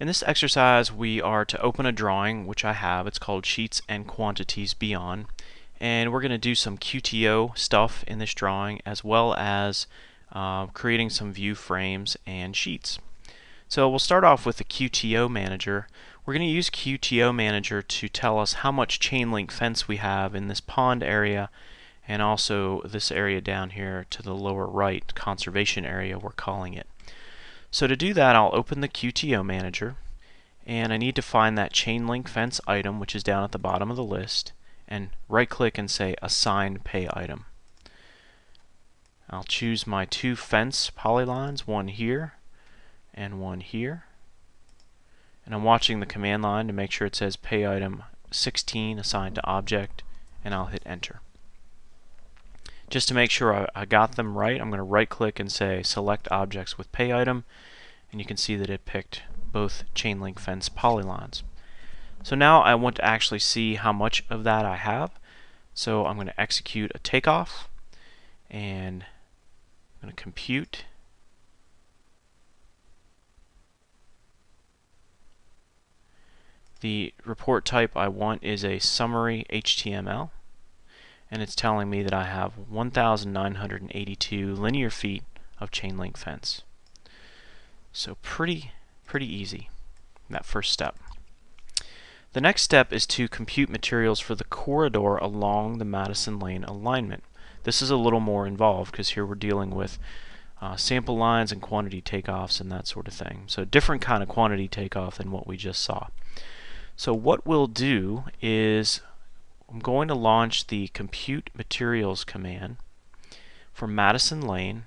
In this exercise we are to open a drawing, which I have. It's called Sheets and Quantities Beyond, and we're going to do some QTO stuff in this drawing, as well as creating some view frames and sheets. So we'll start off with the QTO manager. We're going to use QTO manager to tell us how much chain link fence we have in this pond area, and also this area down here to the lower right, conservation area we're calling it. So to do that, I'll open the QTO manager, and I need to find that chain link fence item, which is down at the bottom of the list, and right click and say assign pay item. I'll choose my two fence polylines, one here and one here, and I'm watching the command line to make sure it says pay item 16 assigned to object, and I'll hit enter. Just to make sure I got them right, I'm going to right click and say select objects with pay item, and you can see that it picked both chain link fence polylines. So now I want to actually see how much of that I have, so I'm going to execute a takeoff, and I'm going to compute. The report type I want is a summary HTML, and it's telling me that I have 1,982 linear feet of chain link fence. So pretty easy, that first step. The next step is to compute materials for the corridor along the Madison Lane alignment. This is a little more involved because here we're dealing with sample lines and quantity takeoffs and that sort of thing. So a different kind of quantity takeoff than what we just saw. So what we'll do is I'm going to launch the compute materials command for Madison Lane,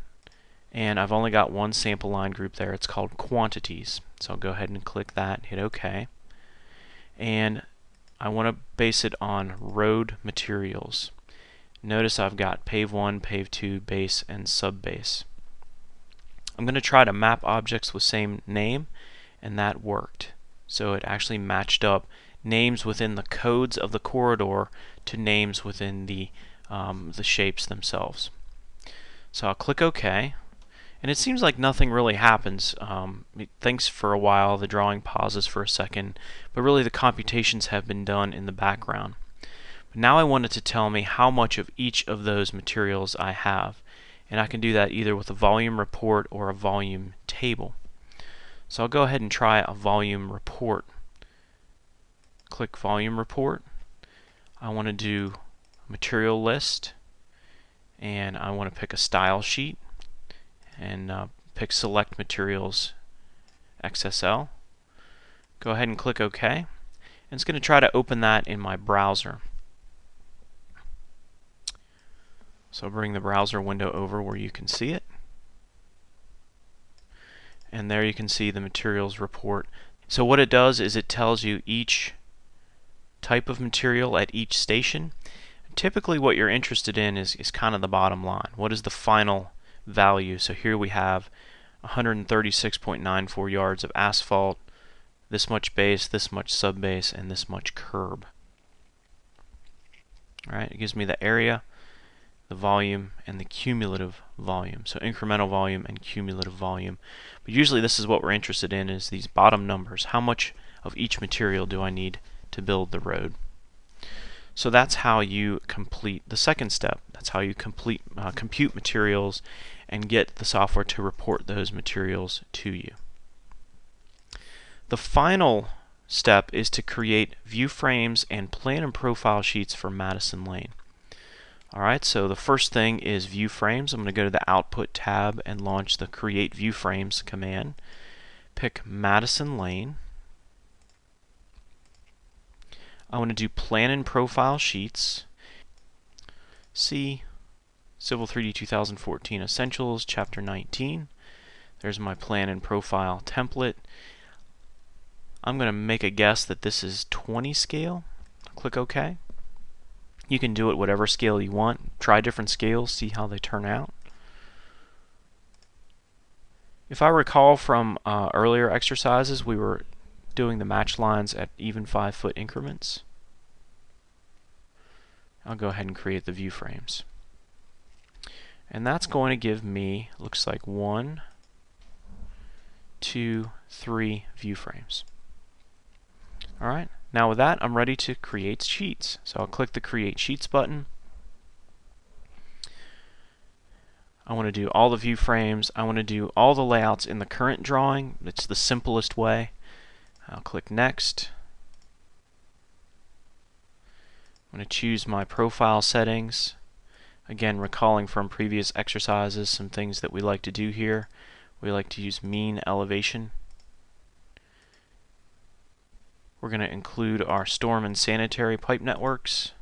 and I've only got one sample line group there. It's called quantities. So I'll go ahead and click that and hit OK. And I want to base it on road materials. Notice I've got pave 1, pave 2, base, and subbase. I'm going to try to map objects with same name, and that worked. So it actually matched up names within the codes of the corridor to names within the shapes themselves. So I'll click OK, and it seems like nothing really happens. It thinks for a while, the drawing pauses for a second, but really the computations have been done in the background. But now I want it to tell me how much of each of those materials I have, and I can do that either with a volume report or a volume table. So I'll go ahead and try a volume report. Click volume report. I want to do material list, and I want to pick a style sheet and pick select materials XSL. Go ahead and click OK, and it's going to try to open that in my browser. So bring the browser window over where you can see it, and there you can see the materials report. So what it does is it tells you each type of material at each station. Typically what you're interested in is kind of the bottom line. What is the final value? So here we have 136.94 yards of asphalt, this much base, this much subbase, and this much curb. Alright, it gives me the area, the volume, and the cumulative volume. So incremental volume and cumulative volume. But usually this is what we're interested in, is these bottom numbers. How much of each material do I need to build the road? So that's how you complete the second step. That's how you compute materials and get the software to report those materials to you. The final step is to create view frames and plan and profile sheets for Madison Lane. Alright, so the first thing is view frames. I'm going to go to the Output tab and launch the Create View Frames command. Pick Madison Lane. I want to do Plan and Profile Sheets. See Civil 3D 2014 Essentials, Chapter 19. There's my Plan and Profile template. I'm going to make a guess that this is 20 scale. Click OK. You can do it whatever scale you want. Try different scales, see how they turn out. If I recall from earlier exercises, we were doing the match lines at even 5-foot increments. I'll go ahead and create the view frames. And that's going to give me, looks like 1, 2, 3 view frames. Alright, now with that I'm ready to create sheets. So I'll click the Create Sheets button. I want to do all the view frames. I want to do all the layouts in the current drawing. It's the simplest way. I'll click Next. I'm going to choose my profile settings. Again, recalling from previous exercises some things that we like to do here. We like to use mean elevation. We're going to include our storm and sanitary pipe networks.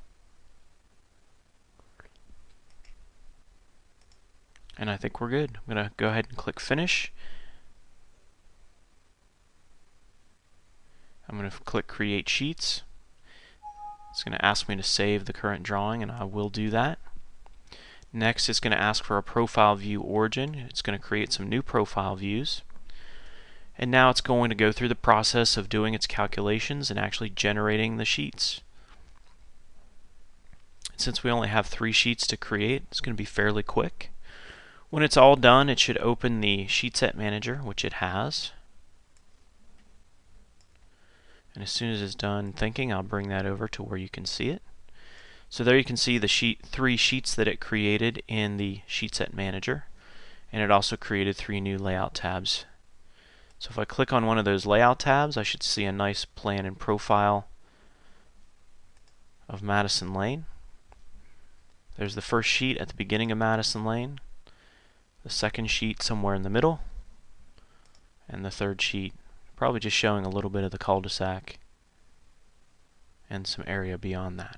And I think we're good. I'm going to go ahead and click Finish. I'm going to click Create Sheets. It's going to ask me to save the current drawing, and I will do that. Next, it's going to ask for a profile view origin. It's going to create some new profile views. And now it's going to go through the process of doing its calculations and actually generating the sheets. Since we only have 3 sheets to create, it's going to be fairly quick. When it's all done, it should open the Sheet Set Manager, which it has. And as soon as it's done thinking, I'll bring that over to where you can see it. So there you can see the 3 sheets that it created in the Sheet Set Manager. And it also created 3 new layout tabs. So if I click on one of those layout tabs, I should see a nice plan and profile of Madison Lane. There's the first sheet at the beginning of Madison Lane, the second sheet somewhere in the middle, and the third sheet probably just showing a little bit of the cul-de-sac and some area beyond that.